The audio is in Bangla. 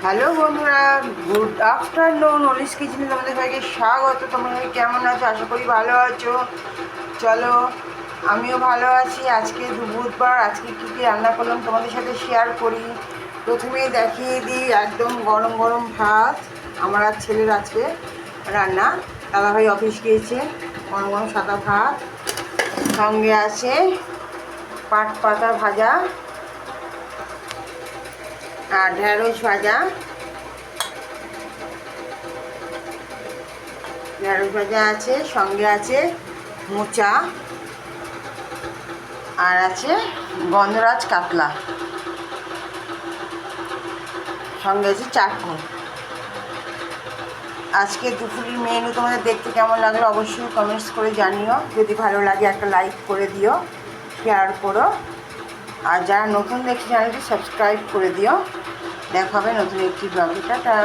হ্যালো বন্ধুরা, গুড আফটারনুন। অলিস কিচেনে তোমাদের সবাইকে স্বাগত। তোমরা কেমন আছো? আশা করি ভালো আছো। চলো, আমিও ভালো আছি। আজকে বুধবার, আজকে কী কী রান্না করলাম তোমাদের সাথে শেয়ার করি। প্রথমেই দেখিয়ে দিই, একদম গরম গরম ভাত। আমার আর ছেলের আজকে রান্না। দাদাভাই অফিস গিয়েছে। গরম গরম সাদা ভাত, সঙ্গে আছে পাট পাতা ভাজা আর ঢেঁড়স ভাজা। ঢেঁড়স ভাজা আছে, সঙ্গে আছে মোচা, আর আছে গন্ধরাজ কাতলা, সঙ্গে আছে চাটনি। আজকে দুপুরের মেনু তোমাদের দেখতে কেমন লাগলো অবশ্যই কমেন্টস করে জানিও। যদি ভালো লাগে একটা লাইক করে দিও, শেয়ার করো, আর যারা নতুন দেখছে চ্যানেলটি সাবস্ক্রাইব করে দিও। দেখা হবে নতুন একটি ব্লগে। টাটা।